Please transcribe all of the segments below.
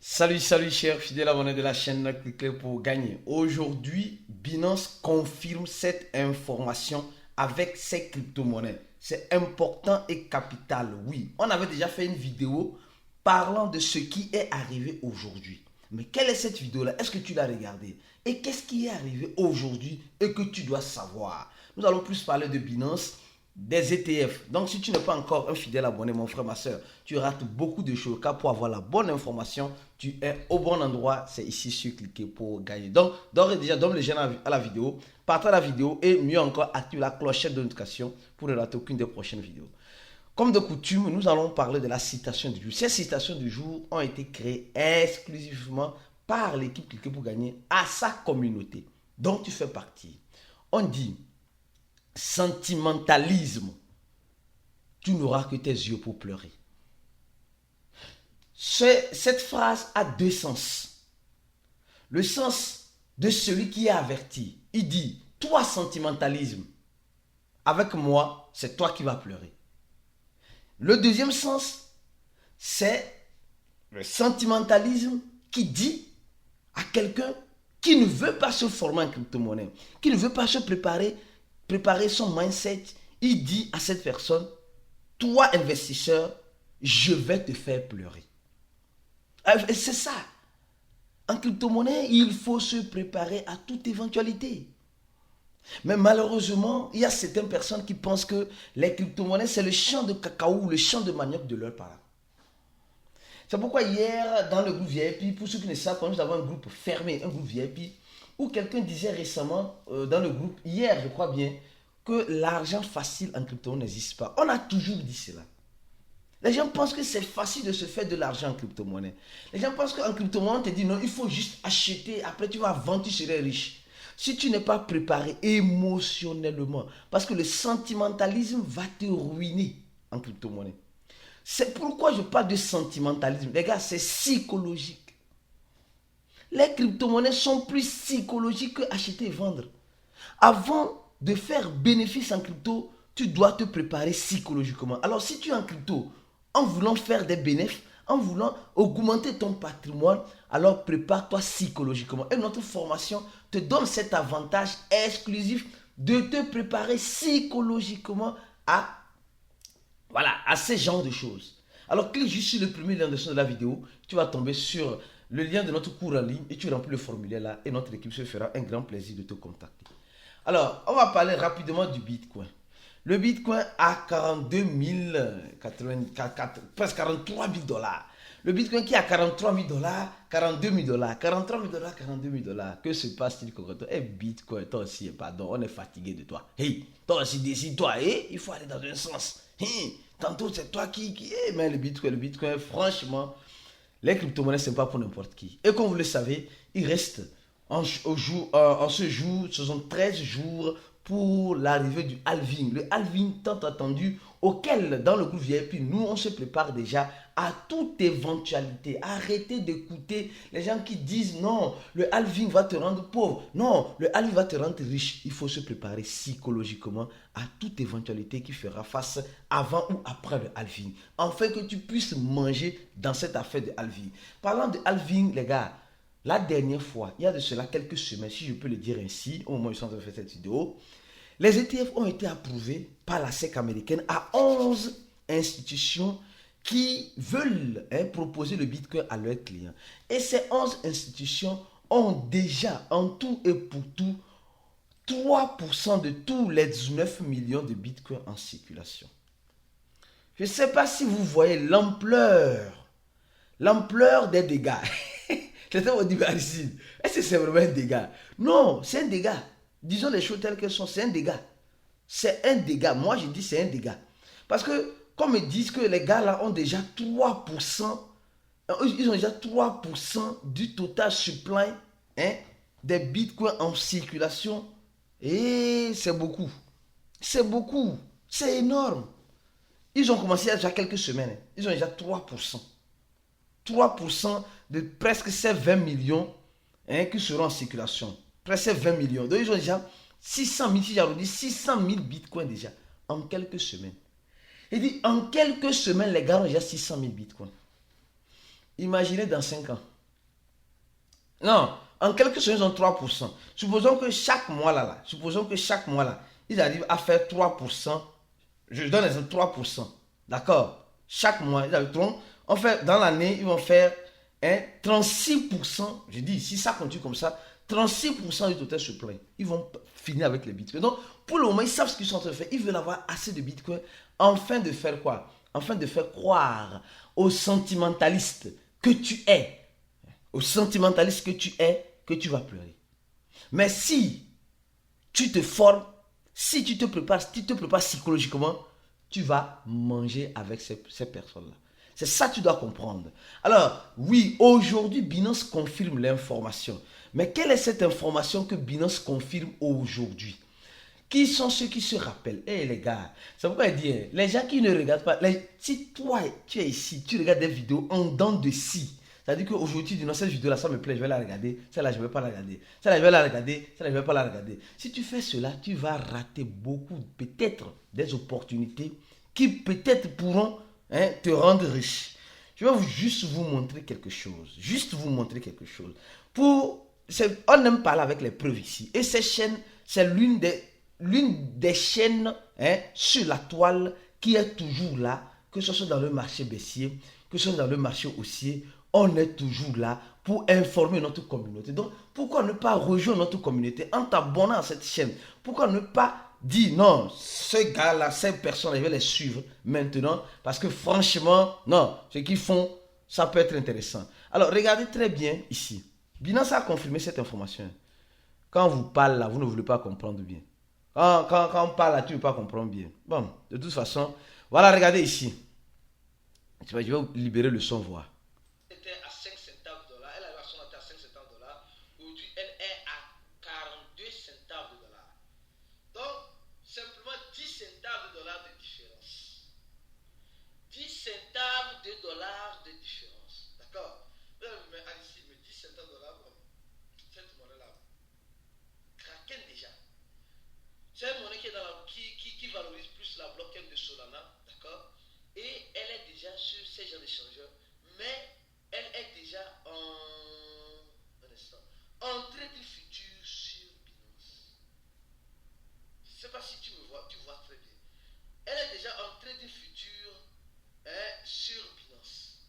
Salut chers fidèles abonnés de la chaîne Cliquez pour gagner. Aujourd'hui, Binance confirme cette information avec ses crypto-monnaies. C'est important et capital, oui. On avait déjà fait une vidéo parlant de ce qui est arrivé aujourd'hui. Mais quelle est cette vidéo-là? Est-ce que tu l'as regardée? Et qu'est-ce qui est arrivé aujourd'hui et que tu dois savoir? Nous allons plus parler de Binance, des ETF. Donc, si tu n'es pas encore un fidèle abonné, mon frère, ma soeur, tu rates beaucoup de choses. Car pour avoir la bonne information, tu es au bon endroit. C'est ici sur Cliquez pour gagner. Donc, d'ores et déjà, donne le j'aime à la vidéo, partage la vidéo et mieux encore, active la clochette de notification pour ne rater aucune des prochaines vidéos. Comme de coutume, nous allons parler de la citation du jour. Ces citations du jour ont été créées exclusivement par l'équipe Cliquez pour gagner à sa communauté, dont tu fais partie. On dit sentimentalisme, tu n'auras que tes yeux pour pleurer. Cette phrase a deux sens. Le sens de celui qui est averti, il dit, toi sentimentalisme, avec moi, c'est toi qui vas pleurer. Le deuxième sens, c'est le sentimentalisme qui dit à quelqu'un qui ne veut pas se former en crypto-monnaie, qui ne veut pas se préparer son mindset, il dit à cette personne, toi investisseur, je vais te faire pleurer. C'est ça. En crypto-monnaie, il faut se préparer à toute éventualité. Mais malheureusement, il y a certaines personnes qui pensent que les crypto-monnaies, c'est le champ de cacao ou le champ de manioc de leurs parents. C'est pourquoi hier, dans le groupe VIP, pour ceux qui ne savent pas, nous avons un groupe fermé, un groupe VIP, où quelqu'un disait récemment dans le groupe, hier je crois bien, que l'argent facile en crypto n'existe pas. On a toujours dit cela. Les gens pensent que c'est facile de se faire de l'argent en crypto-monnaie. Les gens pensent qu'en crypto-monnaie, on te dit non, il faut juste acheter, après tu vas vendre, tu seras riche. Si tu n'es pas préparé émotionnellement, parce que le sentimentalisme va te ruiner en crypto-monnaie. C'est pourquoi je parle de sentimentalisme. Les gars, c'est psychologique. Les crypto-monnaies sont plus psychologiques que acheter et vendre. Avant de faire bénéfice en crypto, tu dois te préparer psychologiquement. Alors si tu es en crypto, en voulant faire des bénéfices, en voulant augmenter ton patrimoine, alors prépare-toi psychologiquement. Et notre formation te donne cet avantage exclusif de te préparer psychologiquement à ces genres de choses. Alors clique juste sur le premier lien de la vidéo, tu vas tomber sur le lien de notre cours en ligne et tu remplis le formulaire là et notre équipe se fera un grand plaisir de te contacter. Alors, on va parler rapidement du Bitcoin. Le Bitcoin a 42 000, presque 43 000 dollars. Le Bitcoin qui a 43 000 dollars, 42 000 dollars, 43 000 dollars, 42 000 dollars. Que se passe-t-il, Cocoto? Eh, Bitcoin, toi aussi, pardon, on est fatigué de toi. Hey, toi aussi, décide-toi, il faut aller dans un sens. Hey, tantôt, c'est toi qui mais le Bitcoin, franchement, les crypto-monnaies, ce n'est pas pour n'importe qui. Et comme vous le savez, il reste en ce jour, ce sont 13 jours pour l'arrivée du halving. Le halving tant attendu auquel dans le groupe VIP, nous on se prépare déjà à toute éventualité. Arrêtez d'écouter les gens qui disent non, le halving va te rendre pauvre. Non, le halving va te rendre riche. Il faut se préparer psychologiquement à toute éventualité qui fera face avant ou après le halving. Afin que tu puisses manger dans cette affaire de halving. Parlant de halving, les gars, la dernière fois, il y a de cela quelques semaines, si je peux le dire ainsi, au moment où je suis en train de faire cette vidéo, les ETF ont été approuvés par la SEC américaine à 11 institutions qui veulent proposer le Bitcoin à leurs clients. Et ces 11 institutions ont déjà, en tout et pour tout, 3% de tous les 19 millions de Bitcoin en circulation. Je ne sais pas si vous voyez l'ampleur des dégâts. Certains vont dire, est-ce que c'est vraiment un dégât? Non, c'est un dégât. Disons les choses telles qu'elles sont, c'est un dégât. C'est un dégât. Moi, je dis c'est un dégât. Parce que, comme ils disent que les gars là ont déjà 3%, ils ont déjà 3% du total supply des bitcoins en circulation. Et c'est beaucoup. C'est beaucoup. C'est énorme. Ils ont commencé il y a déjà quelques semaines. Ils ont déjà 3%. 3% de presque ces 20 millions qui seront en circulation. Presque 20 millions. Donc ils ont déjà 600 000, si j'arrondis, 600 000 bitcoins déjà en quelques semaines. Il dit en quelques semaines, les gars ont déjà 600 000 bitcoins. Imaginez dans 5 ans. Non, en quelques semaines, ils ont 3%. Supposons que chaque mois là, ils arrivent à faire 3%. Je donne l'exemple 3%. D'accord? Chaque mois, ils arrivent, en fait, dans l'année, ils vont faire 36%. Je dis, si ça continue comme ça, 36% du total se plaint. Ils vont finir avec les bitcoins. Donc, pour le moment, ils savent ce qu'ils sont en train de faire. Ils veulent avoir assez de bitcoins afin de faire quoi? Afin de faire croire aux sentimentalistes que tu es. Aux sentimentalistes que tu es, que tu vas pleurer. Mais si tu te formes, si tu te prépares psychologiquement, tu vas manger avec ces personnes-là. C'est ça que tu dois comprendre. Alors, oui, aujourd'hui, Binance confirme l'information. Mais quelle est cette information que Binance confirme aujourd'hui? Qui sont ceux qui se rappellent? Eh les gars, c'est pourquoi il dit, les gens qui ne regardent pas, si toi, tu es ici, tu regardes des vidéos en dents de scie, c'est-à-dire qu'aujourd'hui, tu dis non, cette vidéo-là, ça me plaît, je vais la regarder, celle-là, je ne vais pas la regarder, celle-là, je vais la regarder, celle-là, je ne vais pas la regarder. Si tu fais cela, tu vas rater beaucoup, peut-être, des opportunités qui peut-être pourront te rendre riche. Je vais juste vous montrer quelque chose. On aime parler avec les preuves ici. Et cette chaîne, c'est l'une des chaînes sur la toile qui est toujours là, que ce soit dans le marché baissier, que ce soit dans le marché haussier, on est toujours là pour informer notre communauté. Donc, pourquoi ne pas rejoindre notre communauté en t'abonnant à cette chaîne? Pourquoi ne pas dire non, ce gars-là, ces personnes, je vais les suivre maintenant parce que franchement, non, ce qu'ils font, ça peut être intéressant. Alors, regardez très bien ici. Binance a confirmé cette information. Quand on vous parle là, vous ne voulez pas comprendre bien. Quand on parle là, tu ne veux pas comprendre bien. Bon, de toute façon, voilà, regardez ici. Je vais vous libérer le son, voir. Était à 5 centaves de dollars. Elle a son à 5 centaves de dollars. Aujourd'hui, elle est à 42 centaves de dollars. Donc, simplement 10 centaves de dollars de différence. 10 centaves de dollars de différence. D'accord? Mais ici, 10 centaves de dollars, cette monnaie-là, Kraken déjà. C'est une monnaie qui valorise plus la blockchain de Solana. D'accord? Et elle est déjà sur ces genres d'échangeurs, mais elle est déjà en trading futur sur Binance. Je ne sais pas si tu me vois, tu vois très bien. Elle est déjà en trading futur sur Binance.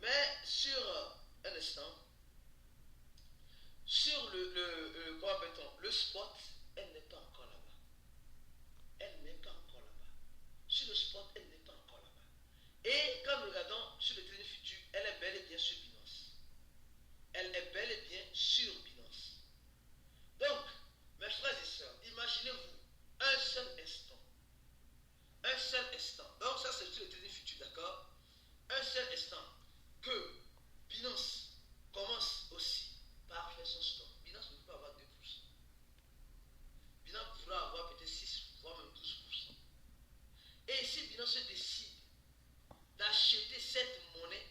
Mais sur un instant, sur le spot, elle n'est pas encore là-bas. Sur le spot, elle n'est pas encore là-bas. Et quand nous regardons sur le trading futur, elle est bel et bien sur Binance. Donc, mes frères et sœurs, imaginez-vous un seul instant. Donc ça c'est sur le trading futur, d'accord? Un seul instant que Binance commence aussi par faire son stock. Binance ne peut pas avoir 2%. Binance pourra avoir peut-être 6, voire même 12%. Et si Binance décide d'acheter cette monnaie,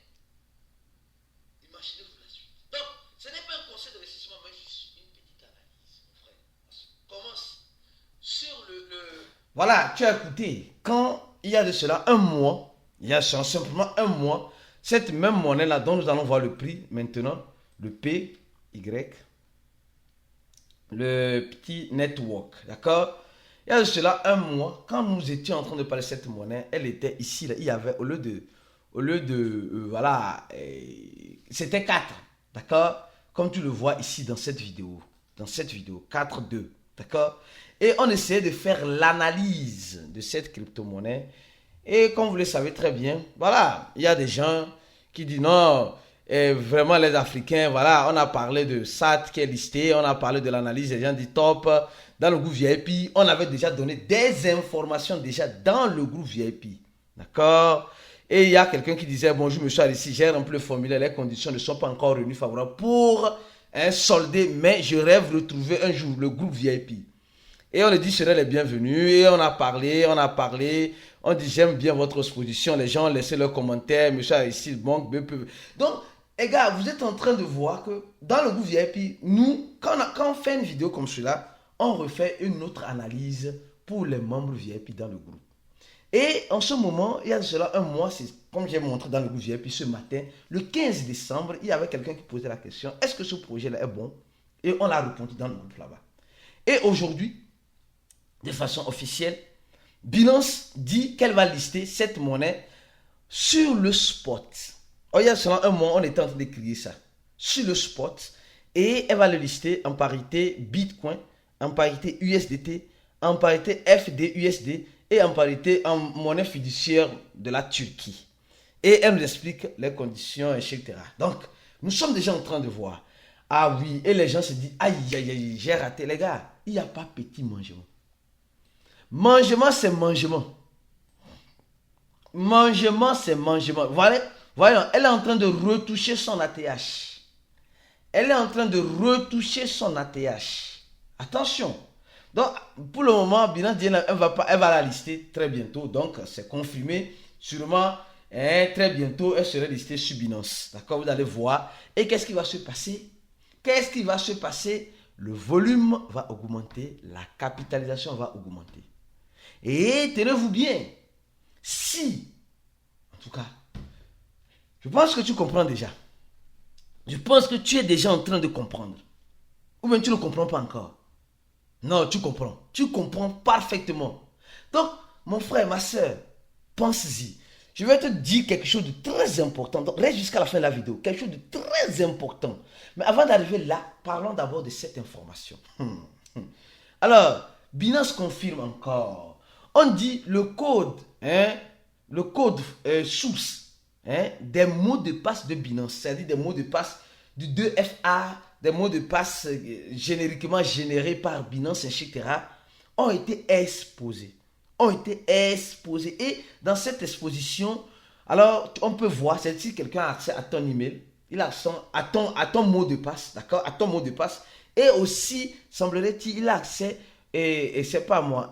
imaginez-vous la suite. Donc, ce n'est pas un conseil d'investissement, mais juste une petite analyse, mon frère. Commence sur Voilà, tu as écouté. Quand il y a de cela un mois, il y a simplement un mois, cette même monnaie-là dont nous allons voir le prix maintenant, le PY, le petit network, d'accord? Il y a de cela un mois, quand nous étions en train de parler de cette monnaie, elle était ici, là, il y avait, au lieu de voilà, c'était 4, d'accord? Comme tu le vois ici dans cette vidéo, 4,2, d'accord? Et on essayait de faire l'analyse de cette crypto-monnaie. Et comme vous le savez très bien, voilà, il y a des gens qui disent non, vraiment les Africains, voilà, on a parlé de SAT qui est listé, on a parlé de l'analyse, les gens disent top. Dans le groupe VIP, on avait déjà donné des informations déjà dans le groupe VIP. D'accord? Et il y a quelqu'un qui disait, bonjour monsieur Alissi, j'ai rempli le formulaire, les conditions ne sont pas encore revenues favorables pour un soldé, mais je rêve de retrouver un jour le groupe VIP. Et on a dit, serait les bienvenus, et on a parlé, on dit, j'aime bien votre exposition, les gens ont laissé leurs commentaires, monsieur Alissi, bon, donc, les gars, vous êtes en train de voir que dans le groupe VIP, nous, quand on fait une vidéo comme cela, on refait une autre analyse pour les membres VIP dans le groupe. Et en ce moment, il y a cela un mois, c'est comme j'ai montré dans le groupe VIP ce matin, le 15 décembre, il y avait quelqu'un qui posait la question, est-ce que ce projet-là est bon? Et on l'a répondu dans le groupe là-bas. Et aujourd'hui, de façon officielle, Binance dit qu'elle va lister cette monnaie sur le spot. Oh, il y a seulement un mois, on était en train d'écrire ça. Sur le spot. Et elle va le lister en parité Bitcoin, en parité USDT, en parité FDUSD et en parité en monnaie fiduciaire de la Turquie. Et elle nous explique les conditions, etc. Donc, nous sommes déjà en train de voir. Ah oui, et les gens se disent, aïe, aïe, aïe, j'ai raté. Les gars, il n'y a pas petit mangement. Mangement, c'est mangement. Mangement, c'est mangement. Voilà, voyons, elle est en train de retoucher son ATH. Elle est en train de retoucher son ATH. Attention. Donc, pour le moment, Binance dit elle va la lister très bientôt. Donc, c'est confirmé. Sûrement, très bientôt, elle sera listée sur Binance. D'accord, vous allez voir. Et qu'est-ce qui va se passer? Qu'est-ce qui va se passer? Le volume va augmenter, la capitalisation va augmenter. Et tenez-vous bien, si, en tout cas, je pense que tu comprends déjà. Je pense que tu es déjà en train de comprendre. Ou bien tu ne comprends pas encore. Non, tu comprends. Tu comprends parfaitement. Donc, mon frère, ma soeur, pense-y. Je vais te dire quelque chose de très important. Donc, reste jusqu'à la fin de la vidéo. Quelque chose de très important. Mais avant d'arriver là, parlons d'abord de cette information. Alors, Binance confirme encore. On dit le code source des mots de passe de Binance, c'est-à-dire des mots de passe du 2FA, des mots de passe génériquement générés par Binance, etc., ont été exposés. Et dans cette exposition, alors on peut voir, c'est si quelqu'un a accès à ton email, il a à ton mot de passe, d'accord, à ton mot de passe, et aussi, semblerait-il, il a accès et c'est pas moi,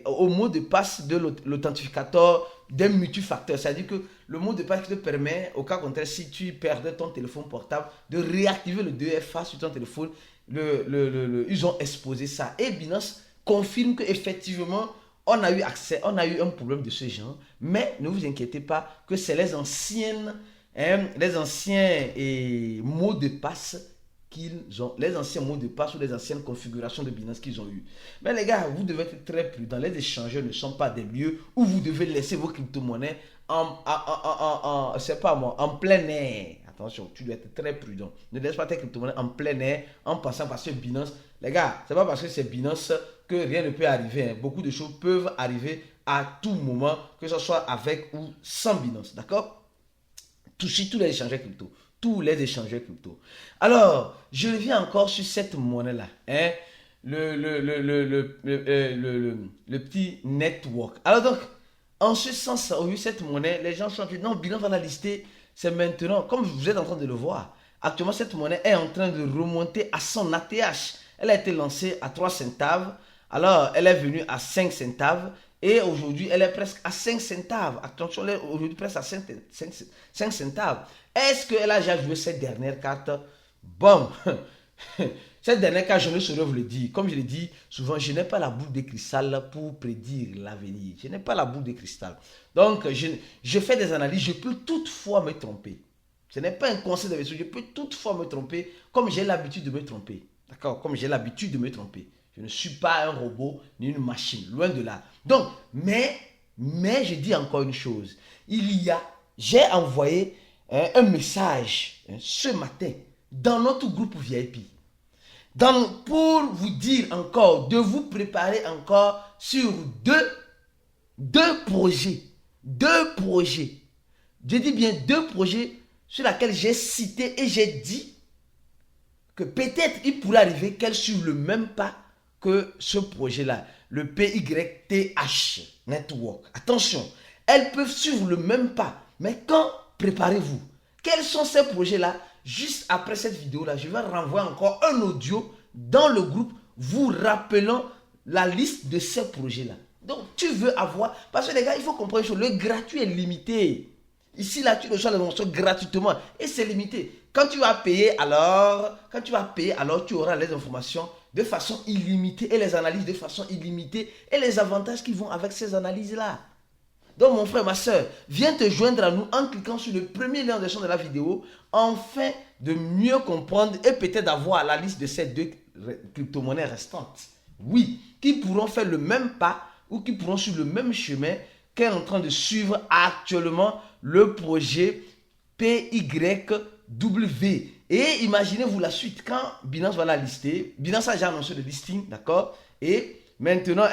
au mot de passe de l'authentificateur d'un multifacteur. C'est-à-dire que le mot de passe qui te permet, au cas contraire, si tu perdais ton téléphone portable, de réactiver le 2FA sur ton téléphone. Ils ont exposé ça. Et Binance confirme qu'effectivement, on a eu accès, on a eu un problème de ce genre. Mais ne vous inquiétez pas que c'est les anciens mots de passe qu'ils ont, les anciens mots de passe ou les anciennes configurations de Binance qu'ils ont eu. Mais les gars, vous devez être très prudents. Les échangeurs ne sont pas des lieux où vous devez laisser vos crypto-monnaies en plein air. Attention, tu dois être très prudent. Ne laisse pas tes crypto-monnaies en plein air en passant par ce Binance. Les gars, c'est pas parce que c'est Binance que rien ne peut arriver. Beaucoup de choses peuvent arriver à tout moment, que ce soit avec ou sans Binance. D'accord? Tous les échangeurs crypto. Tous les échangeurs crypto. Alors, je reviens encore sur cette monnaie-là. Le petit network. Alors donc, en ce sens, au vu de cette monnaie, les gens sont dit, non, Binance va la lister, c'est maintenant. Comme vous êtes en train de le voir, actuellement, cette monnaie est en train de remonter à son ATH. Elle a été lancée à 3 centaves. Alors, elle est venue à 5 centaves. Et aujourd'hui, elle est presque à 5 centaves. Attention, elle est aujourd'hui presque à 5 centaves. Est-ce qu'elle a déjà joué cette dernière carte? Bon, cette dernière carte, je ne saurais vous le dire. Comme je l'ai dit souvent, je n'ai pas la boule de cristal pour prédire l'avenir. Je n'ai pas la boule de cristal. Donc, je fais des analyses. Je peux toutefois me tromper. Ce n'est pas un conseil d'investissement. Je peux toutefois me tromper comme j'ai l'habitude de me tromper. D'accord? Comme j'ai l'habitude de me tromper. Je ne suis pas un robot ni une machine. Loin de là. Donc, mais je dis encore une chose. J'ai envoyé un message ce matin dans notre groupe VIP. Pour vous dire encore, de vous préparer encore sur deux projets. Je dis bien 2 projets sur lesquels j'ai cité et j'ai dit que peut-être il pourrait arriver qu'elle suive le même pas que ce projet-là, le PYTH Network. Attention, elles peuvent suivre le même pas, mais quand préparez-vous. Quels sont ces projets-là? Juste après cette vidéo-là, je vais renvoyer encore un audio dans le groupe vous rappelant la liste de ces projets-là. Donc, tu veux avoir... Parce que les gars, il faut comprendre une chose, le gratuit est limité. Ici, là, tu reçois les morceaux gratuitement et c'est limité. Quand tu vas payer, alors tu auras les informations de façon illimitée et les analyses de façon illimitée et les avantages qui vont avec ces analyses-là. Donc mon frère, ma soeur, viens te joindre à nous en cliquant sur le premier lien en description de la vidéo afin de mieux comprendre et peut-être d'avoir la liste de ces 2 crypto-monnaies restantes. Oui, qui pourront faire le même pas ou qui pourront suivre le même chemin qu'est en train de suivre actuellement le projet PYW. Et imaginez-vous la suite, quand Binance va la lister, Binance a déjà annoncé le listing, d'accord? Et maintenant,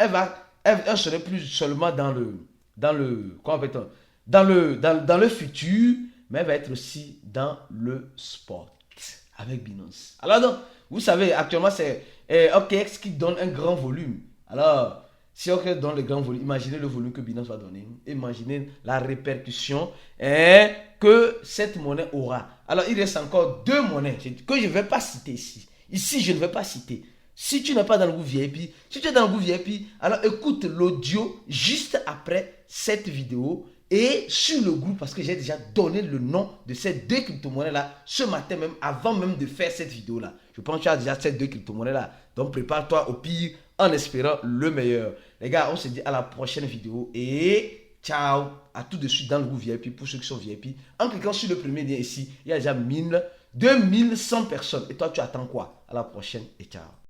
elle serait plus seulement dans le futur, mais elle va être aussi dans le sport avec Binance. Alors donc, vous savez, actuellement, c'est OKX qui donne un grand volume. Alors, si OKX donne le grand volume, imaginez le volume que Binance va donner. Imaginez la répercussion que cette monnaie aura. Alors, il reste encore 2 monnaies que je ne vais pas citer ici. Ici, je ne vais pas citer. Si tu n'es pas dans le groupe VIP, si tu es dans le groupe VIP, alors écoute l'audio juste après cette vidéo et sur le groupe, parce que j'ai déjà donné le nom de ces 2 crypto-monnaies-là ce matin même, avant même de faire cette vidéo-là. Je pense que tu as déjà ces 2 crypto-monnaies-là. Donc prépare-toi au pire en espérant le meilleur. Les gars, on se dit à la prochaine vidéo et ciao. À tout de suite dans le groupe VIP pour ceux qui sont VIP. En cliquant sur le premier lien ici, il y a déjà 2100 personnes. Et toi, tu attends quoi? À la prochaine et ciao.